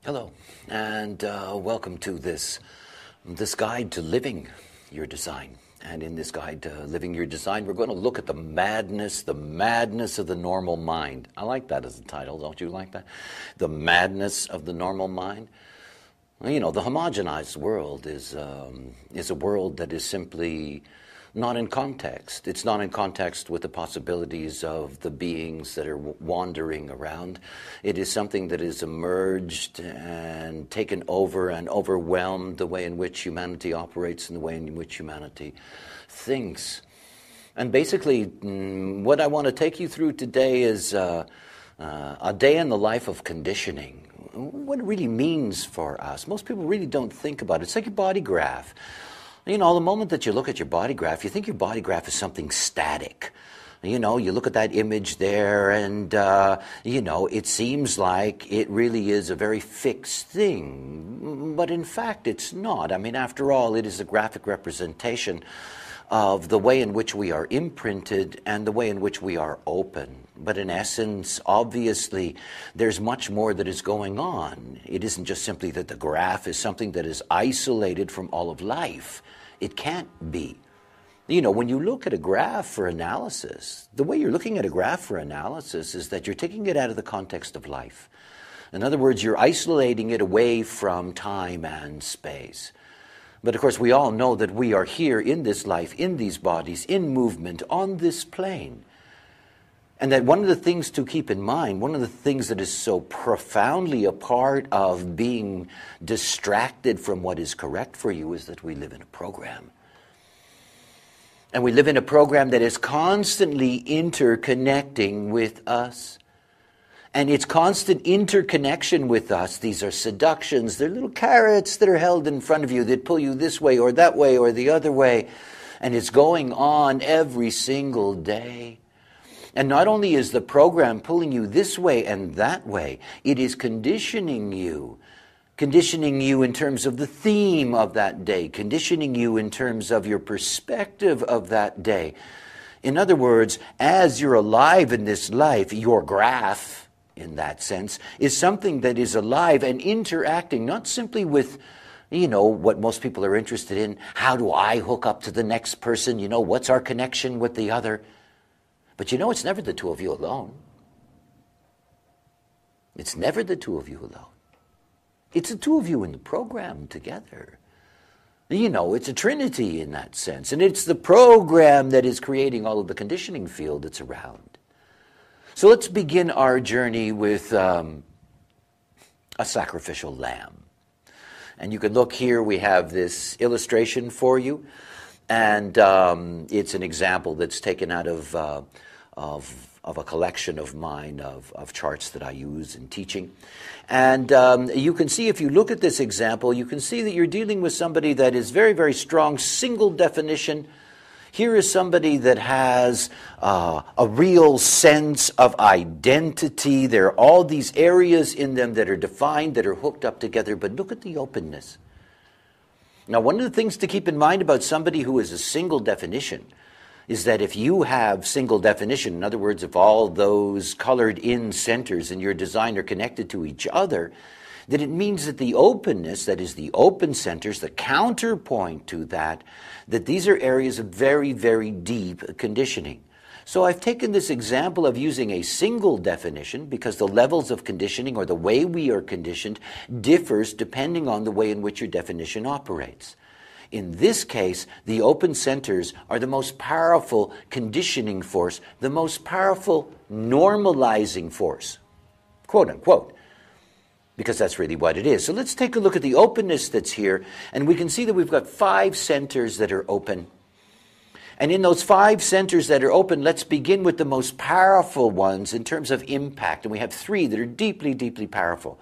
Hello, and welcome to this guide to living your design. And in this guide to living your design, we're going to look at the madness of the normal mind. I like that as a title, don't you like that? The madness of the normal mind. Well, you know, the homogenized world is a world that is simply not in context. It's not in context with the possibilities of the beings that are wandering around. It is something that has emerged and taken over and overwhelmed the way in which humanity operates and the way in which humanity thinks. And basically, what I want to take you through today is a day in the life of conditioning. What it really means for us. Most people really don't think about it. It's like your body graph. You know, the moment that you look at your body graph, you think your body graph is something static. You know, you look at that image there and, you know, it seems like it really is a very fixed thing. But in fact, it's not. I mean, after all, it is a graphic representation of the way in which we are imprinted and the way in which we are open. But in essence, obviously, there's much more that is going on. It isn't just simply that the graph is something that is isolated from all of life. It can't be. You know, when you look at a graph for analysis, the way you're looking at a graph for analysis is that you're taking it out of the context of life. In other words, you're isolating it away from time and space. But of course, we all know that we are here in this life, in these bodies, in movement, on this plane. And that one of the things to keep in mind, one of the things that is so profoundly a part of being distracted from what is correct for you is that we live in a program. And we live in a program that is constantly interconnecting with us. And its constant interconnection with us, these are seductions, they're little carrots that are held in front of you that pull you this way or that way or the other way. And it's going on every single day. And not only is the program pulling you this way and that way, it is conditioning you in terms of the theme of that day, conditioning you in terms of your perspective of that day. In other words, as you're alive in this life, your graph, in that sense, is something that is alive and interacting, not simply with, you know, what most people are interested in. How do I hook up to the next person? You know, what's our connection with the other? But you know, it's never the two of you alone. It's never the two of you alone. It's the two of you in the program together. You know, it's a trinity in that sense. And it's the program that is creating all of the conditioning field that's around. So let's begin our journey with a sacrificial lamb. And you can look here, we have this illustration for you. And it's an example that's taken out of a collection of mine of charts that I use in teaching. And you can see, if you look at this example, you can see that you're dealing with somebody that is very, very strong, single definition. Here is somebody that has a real sense of identity. There are all these areas in them that are defined, that are hooked up together. But look at the openness. Now, one of the things to keep in mind about somebody who is a single definition is that if you have single definition, in other words, if all those colored in centers in your design are connected to each other, then it means that the openness, that is the open centers, the counterpoint to that these are areas of very, very deep conditioning. So I've taken this example of using a single definition because the levels of conditioning or the way we are conditioned differs depending on the way in which your definition operates. In this case, the open centers are the most powerful conditioning force, the most powerful normalizing force, quote unquote, because that's really what it is. So let's take a look at the openness that's here, and we can see that we've got 5 centers that are open. And in those 5 centers that are open, let's begin with the most powerful ones in terms of impact. And we have 3 that are deeply, deeply powerful.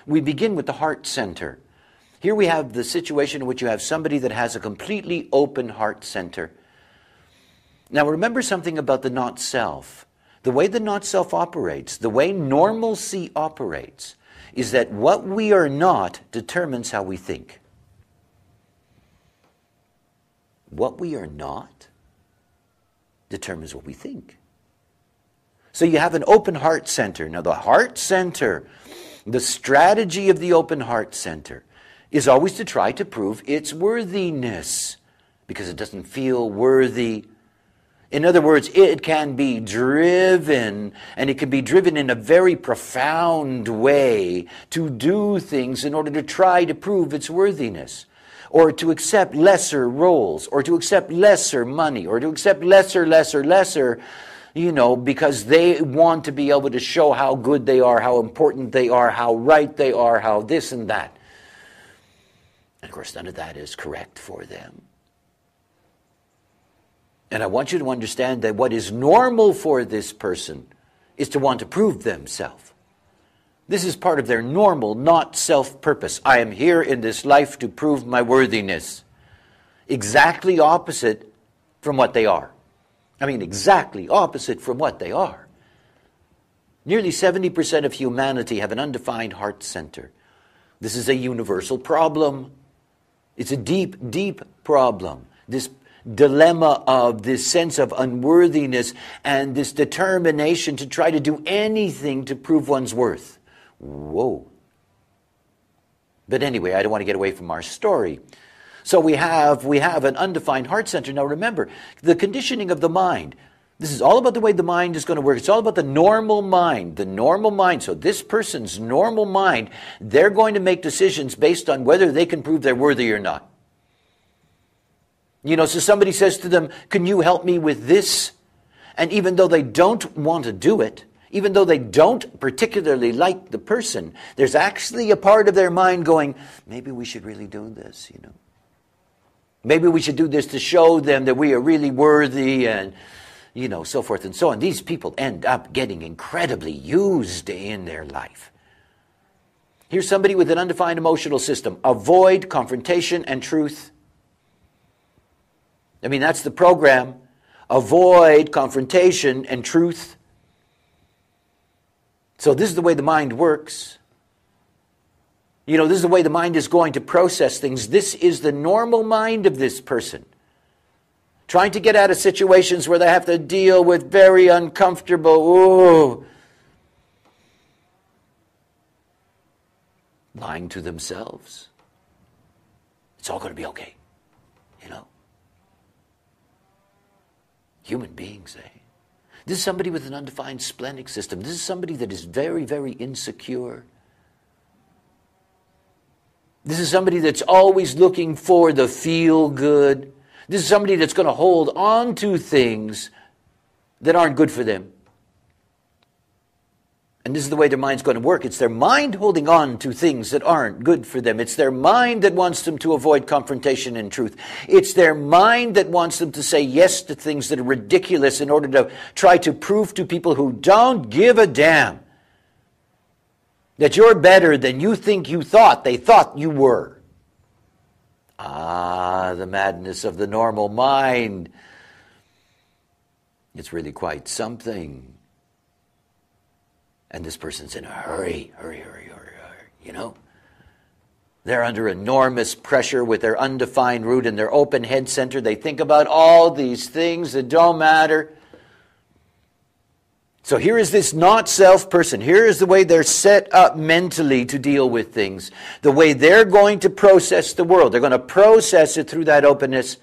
We begin with the heart center. Here we have the situation in which you have somebody that has a completely open heart center. Now remember something about the not self. The way the not self operates, the way normalcy operates, is that what we are not determines how we think. What we are not determines what we think. So you have an open heart center. Now the heart center The strategy of the open heart center is always to try to prove its worthiness because it doesn't feel worthy. In other words, it can be driven, and it can be driven in a very profound way to do things in order to try to prove its worthiness, or to accept lesser roles, or to accept lesser money, or to accept lesser, because they want to be able to show how good they are, how important they are, how right they are, how this and that. And of course, none of that is correct for them. And I want you to understand that what is normal for this person is to want to prove themselves. This is part of their normal, not self-purpose. I am here in this life to prove my worthiness. Exactly opposite from what they are. I mean, exactly opposite from what they are. Nearly 70% of humanity have an undefined heart center. This is a universal problem. It's a deep, deep problem. This dilemma of this sense of unworthiness and this determination to try to do anything to prove one's worth. Whoa. But anyway, I don't want to get away from our story. So we have an undefined heart center. Now remember, the conditioning of the mind. This is all about the way the mind is going to work. It's all about the normal mind. The normal mind. So this person's normal mind, they're going to make decisions based on whether they can prove they're worthy or not. So somebody says to them, can you help me with this? And even though they don't want to do it, even though they don't particularly like the person, there's actually a part of their mind going, maybe we should really do this, Maybe we should do this to show them that we are really worthy and, so forth and so on. These people end up getting incredibly used in their life. Here's somebody with an undefined emotional system. Avoid confrontation and truth. I mean, that's the program. Avoid confrontation and truth. So this is the way the mind works. This is the way the mind is going to process things. This is the normal mind of this person. Trying to get out of situations where they have to deal with very uncomfortable, lying to themselves. It's all going to be okay, Human beings, eh? This is somebody with an undefined splenic system. This is somebody that is very, very insecure. This is somebody that's always looking for the feel good. This is somebody that's going to hold on to things that aren't good for them. And this is the way their mind's going to work. It's their mind holding on to things that aren't good for them. It's their mind that wants them to avoid confrontation and truth. It's their mind that wants them to say yes to things that are ridiculous in order to try to prove to people who don't give a damn that you're better than you think you thought they thought you were. The madness of the normal mind. It's really quite something. And this person's in a hurry. They're under enormous pressure with their undefined root and their open head center. They think about all these things that don't matter. So here is this not self person. Here is the way they're set up mentally to deal with things. The way they're going to process the world. They're going to process it through that openness.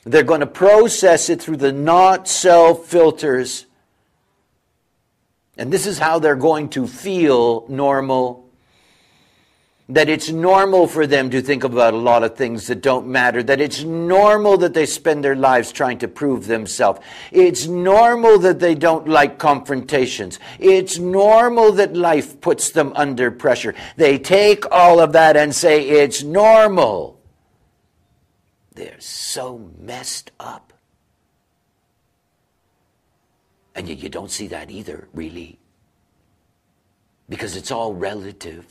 They're going to process it through the not self filters. And this is how they're going to feel normal. That it's normal for them to think about a lot of things that don't matter. That it's normal that they spend their lives trying to prove themselves. It's normal that they don't like confrontations. It's normal that life puts them under pressure. They take all of that and say it's normal. They're so messed up. And yet you don't see that either, really. Because it's all relative.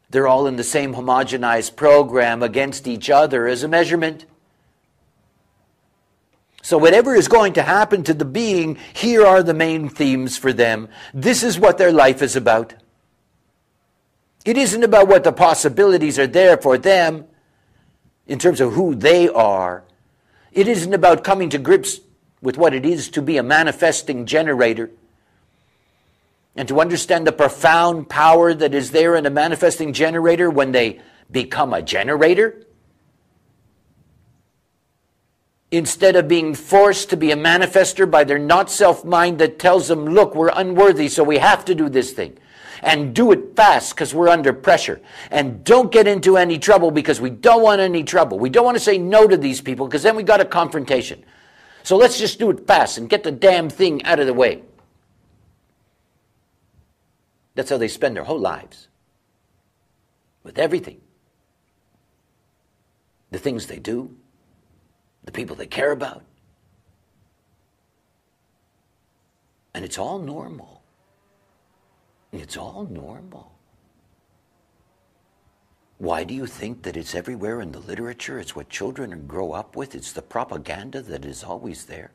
They're all in the same homogenized program against each other as a measurement. So whatever is going to happen to the being, here are the main themes for them. This is what their life is about. It isn't about what the possibilities are there for them in terms of who they are. It isn't about coming to grips with what it is to be a manifesting generator and to understand the profound power that is there in a manifesting generator when they become a generator, instead of being forced to be a manifester by their not-self mind that tells them, look, we're unworthy, so we have to do this thing. And do it fast because we're under pressure. And don't get into any trouble because we don't want any trouble. We don't want to say no to these people because then we got a confrontation. So let's just do it fast and get the damn thing out of the way. That's how they spend their whole lives. With everything. The things they do. The people they care about. And it's all normal. It's all normal. Why do you think that it's everywhere in the literature? It's what children grow up with. It's the propaganda that is always there.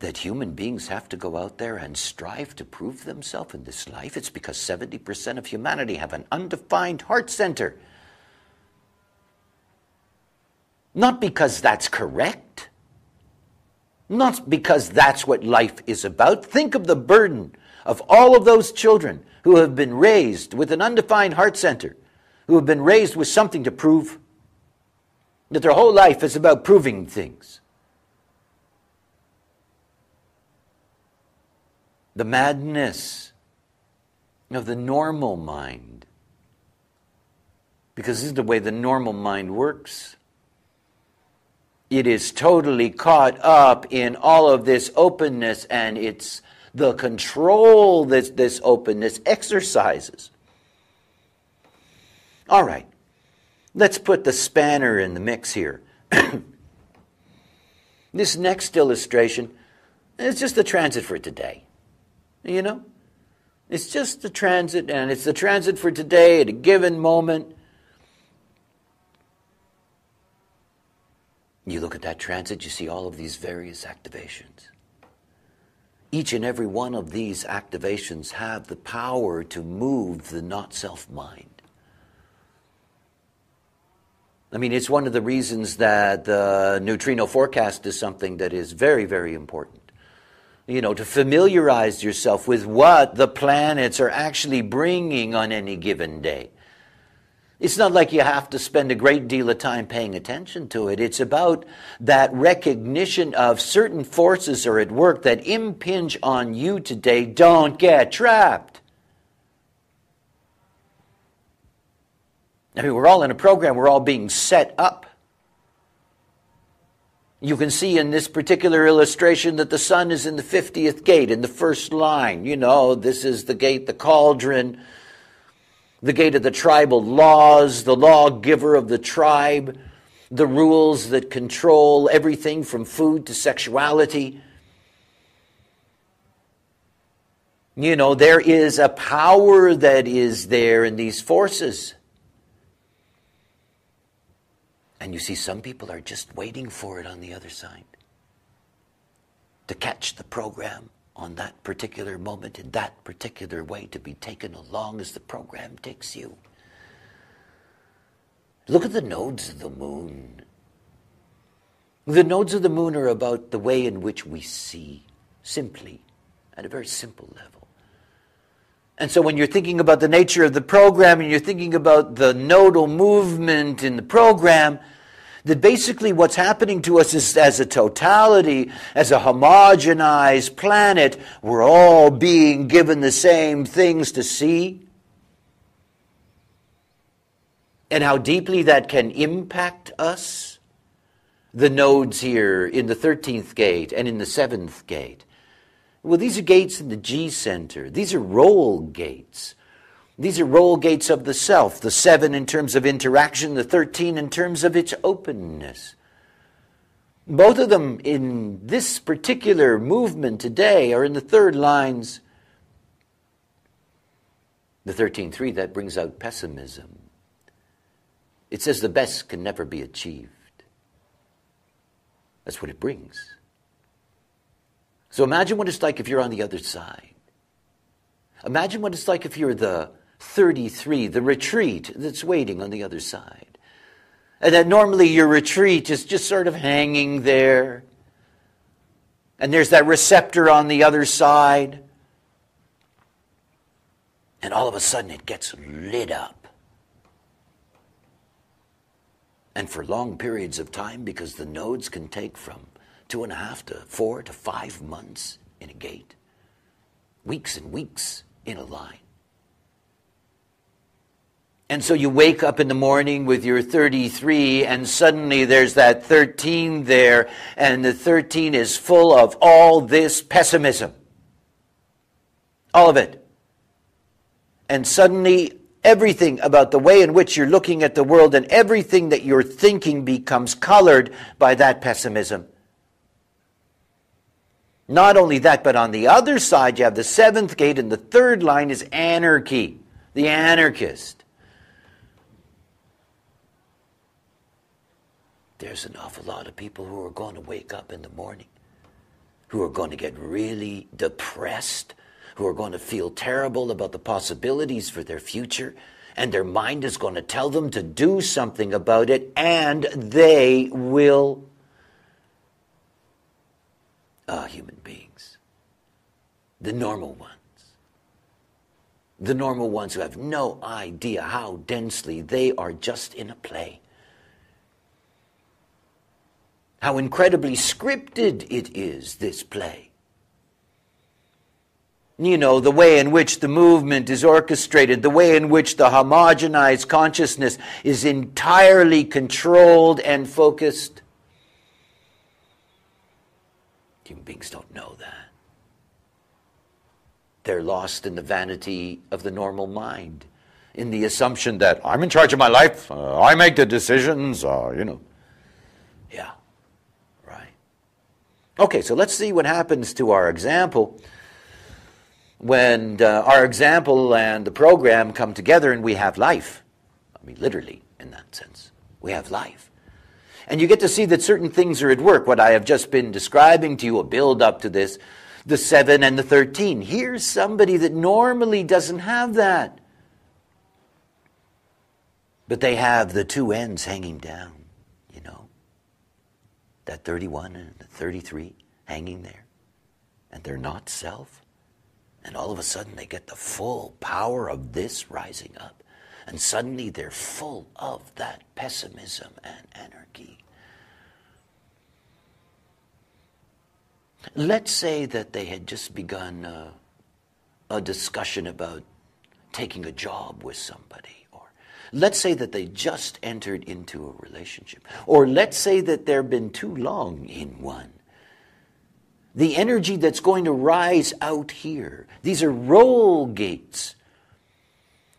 That human beings have to go out there and strive to prove themselves in this life. It's because 70% of humanity have an undefined heart center. Not because that's correct. Not because that's what life is about. Think of the burden of all of those children who have been raised with an undefined heart center, who have been raised with something to prove, that their whole life is about proving things. The madness of the normal mind, because this is the way the normal mind works. It is totally caught up in all of this openness, and it's the control that this openness exercises. All right, let's put the spanner in the mix here. This next illustration is just the transit for today. You know? It's just the transit, and it's the transit for today at a given moment. You look at that transit, you see all of these various activations. Each and every one of these activations have the power to move the not-self mind. I mean, it's one of the reasons that the neutrino forecast is something that is very, very important. You know, to familiarize yourself with what the planets are actually bringing on any given day. It's not like you have to spend a great deal of time paying attention to it. It's about that recognition of certain forces are at work that impinge on you today. Don't get trapped. I mean, we're all in a program. We're all being set up. You can see in this particular illustration that the sun is in the 50th gate, in the first line. You know, this is the gate, the cauldron, the gate of the tribal laws, the lawgiver of the tribe, the rules that control everything from food to sexuality. You know, there is a power that is there in these forces. And you see, some people are just waiting for it on the other side. To catch the program on that particular moment, in that particular way, to be taken along as the program takes you. Look at the nodes of the moon. The nodes of the moon are about the way in which we see, simply, at a very simple level. And so when you're thinking about the nature of the program and you're thinking about the nodal movement in the program, that basically what's happening to us is, as a totality, as a homogenized planet, we're all being given the same things to see. And how deeply that can impact us. The nodes here in the 13th gate and in the 7th gate. Well, these are gates in the G center. These are roll gates. These are roll gates of the self. The 7 in terms of interaction, the 13 in terms of its openness. Both of them in this particular movement today are in the third lines. The 13.3, that brings out pessimism. It says the best can never be achieved. That's what it brings. So imagine what it's like if you're on the other side. Imagine what it's like if you're the 33, the retreat that's waiting on the other side. And that normally your retreat is just sort of hanging there. And there's that receptor on the other side. And all of a sudden it gets lit up. And for long periods of time, because the nodes can take from 2.5 to 4 to 5 months in a gate, weeks and weeks in a line. And so you wake up in the morning with your 33, and suddenly there's that 13 there, and the 13 is full of all this pessimism. All of it. And suddenly everything about the way in which you're looking at the world and everything that you're thinking becomes colored by that pessimism. Not only that, but on the other side you have the 7th gate, and the 3rd line is anarchy, the anarchist. There's an awful lot of people who are going to wake up in the morning, who are going to get really depressed, who are going to feel terrible about the possibilities for their future, and their mind is going to tell them to do something about it, and they will. Human beings, the normal ones who have no idea how densely they are just in a play. How incredibly scripted it is, this play. You know, the way in which the movement is orchestrated, the way in which the homogenized consciousness is entirely controlled and focused. Human beings don't know that. They're lost in the vanity of the normal mind, in the assumption that I'm in charge of my life, I make the decisions, Yeah. Okay, so let's see what happens to our example when our example and the program come together and we have life. I mean, literally, in that sense. We have life. And you get to see that certain things are at work. What I have just been describing to you, a build-up to this, the 7 and the 13. Here's somebody that normally doesn't have that. But they have the 2 ends hanging down. That 31 and the 33 hanging there. And they're not self. And all of a sudden they get the full power of this rising up. And suddenly they're full of that pessimism and anarchy. Let's say that they had just begun a discussion about taking a job with somebody. Let's say that they just entered into a relationship. Or let's say that they've been too long in one. The energy that's going to rise out here, these are roll gates.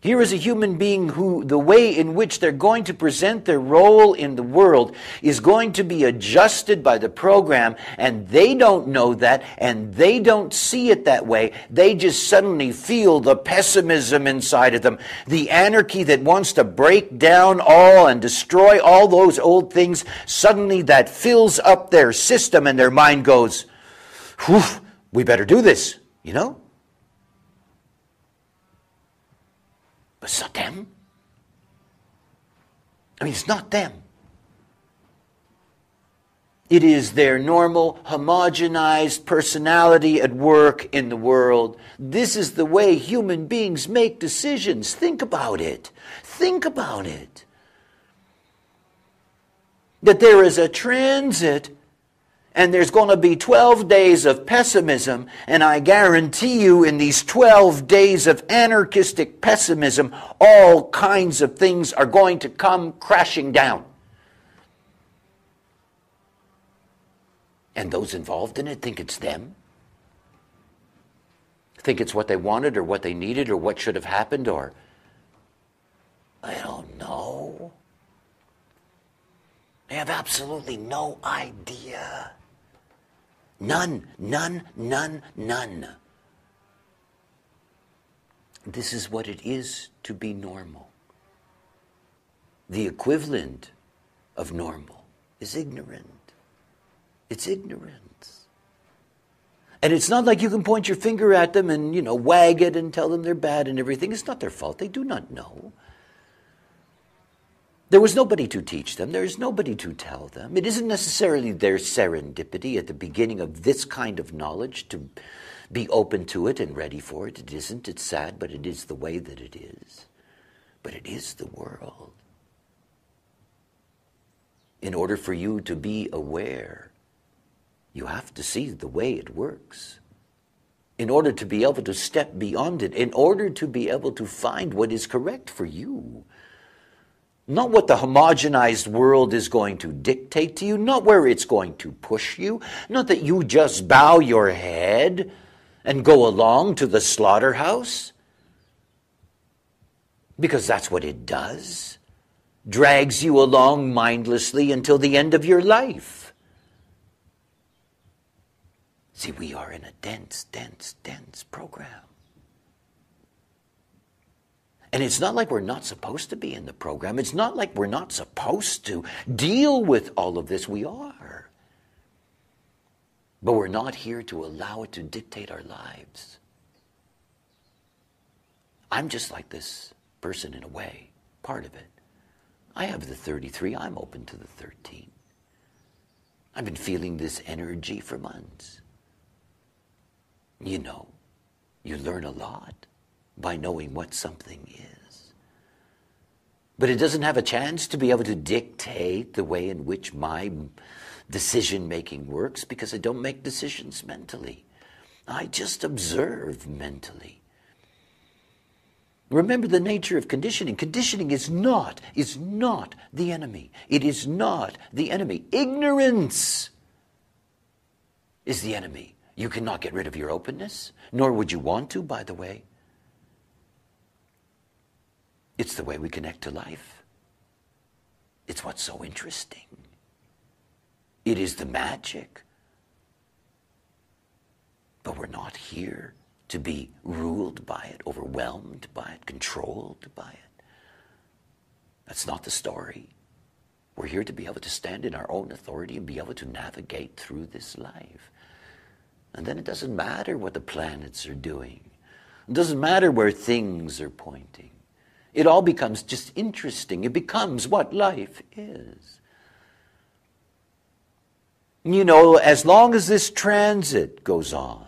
Here is a human being who, the way in which they're going to present their role in the world is going to be adjusted by the program, and they don't know that, and they don't see it that way. They just suddenly feel the pessimism inside of them, the anarchy that wants to break down all and destroy all those old things. Suddenly that fills up their system, and their mind goes, whew, we better do this, But it's not them. It's not them. It is their normal, homogenized personality at work in the world. This is the way human beings make decisions. Think about it. Think about it. That there is a transit, and there's going to be 12 days of pessimism, and I guarantee you in these 12 days of anarchistic pessimism, all kinds of things are going to come crashing down. And those involved in it think it's them. Think it's what they wanted or what they needed or what should have happened, or I don't know. They have absolutely no idea. None. This is what it is to be normal. The equivalent of normal is ignorant. It's ignorance. And it's not like you can point your finger at them and, wag it and tell them they're bad and everything. It's not their fault. They do not know. There was nobody to teach them. There is nobody to tell them. It isn't necessarily their serendipity at the beginning of this kind of knowledge to Be open to it and ready for it. It isn't. It's sad, but it is the way that it is. But it is the world. In order for you to be aware, you have to see the way it works. In order to be able to step beyond it, in order to be able to find what is correct for you. Not what the homogenized world is going to dictate to you, not where it's going to push you, not that you just bow your head and go along to the slaughterhouse, because that's what it does. Drags you along mindlessly until the end of your life. See, we are in a dense program. And it's not like we're not supposed to be in the program. It's not like we're not supposed to deal with all of this. We are. But we're not here to allow it to dictate our lives. I'm just like this person in a way, part of it. I have the 33. I'm open to the 13. I've been feeling this energy for months. You know, you learn a lot by knowing what something is. But it doesn't have a chance to be able to dictate the way in which my decision-making works, because I don't make decisions mentally. I just observe mentally. Remember the nature of conditioning. Conditioning is not the enemy. It is not the enemy. Ignorance is the enemy. You cannot get rid of your openness, nor would you want to, by the way. It's the way we connect to life. It's what's so interesting. It is the magic. But we're not here to be ruled by it, overwhelmed by it, controlled by it. That's not the story. We're here to be able to stand in our own authority and be able to navigate through this life. And then it doesn't matter what the planets are doing. It doesn't matter where things are pointing. It all becomes just interesting. It becomes what life is. You know, as long as this transit goes on,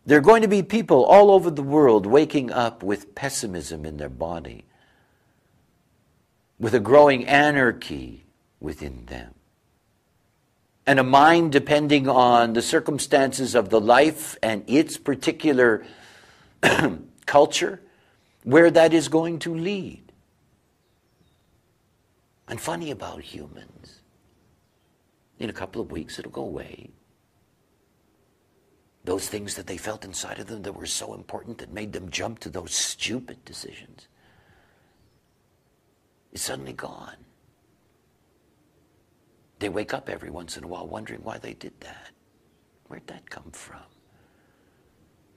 there are going to be people all over the world waking up with pessimism in their body, with a growing anarchy within them, and a mind depending on the circumstances of the life and its particular culture, where that is going to lead. And funny about humans, in a couple of weeks it'll go away. Those things that they felt inside of them that were so important that made them jump to those stupid decisions, it's suddenly gone. They wake up every once in a while wondering why they did that. Where'd that come from?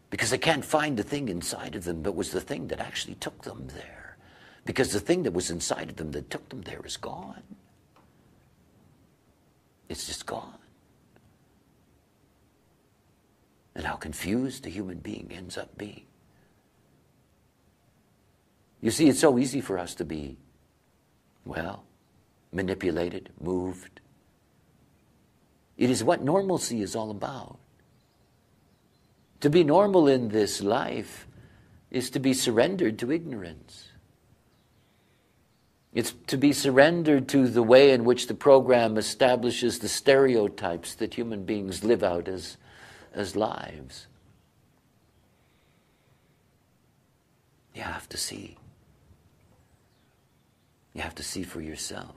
Because they can't find the thing inside of them that was the thing that actually took them there. Because the thing that was inside of them that took them there is gone. It's just gone. And how confused a human being ends up being. You see, it's so easy for us to be, well, manipulated, moved. It is what normalcy is all about. To be normal in this life is to be surrendered to ignorance. It's to be surrendered to the way in which the program establishes the stereotypes that human beings live out as lives. You have to see. You have to see for yourself.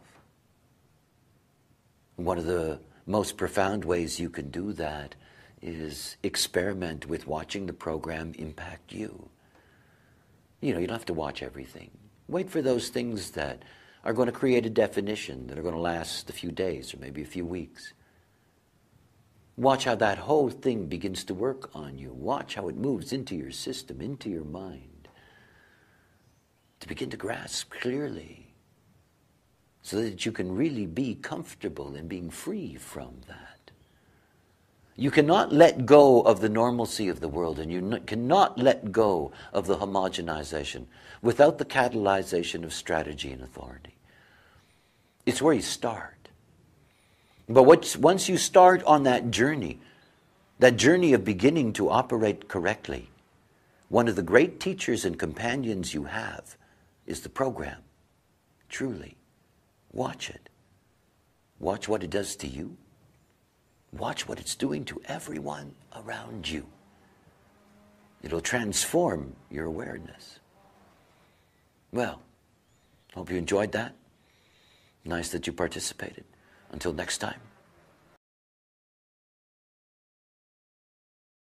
One of the most profound ways you can do that is experiment with watching the program impact you. You know, you don't have to watch everything. Wait for those things that are going to create a definition, that are going to last a few days or maybe a few weeks. Watch how that whole thing begins to work on you. Watch how it moves into your system, into your mind, to begin to grasp clearly, so that you can really be comfortable in being free from that. You cannot let go of the normalcy of the world, and you cannot let go of the homogenization without the catalyzation of strategy and authority. It's where you start. But once you start on that journey, that journey of beginning to operate correctly, one of the great teachers and companions you have is the program. Truly. Watch it. Watch what it does to you. Watch what it's doing to everyone around you. It'll transform your awareness. Well, hope you enjoyed that. Nice that you participated. Until next time.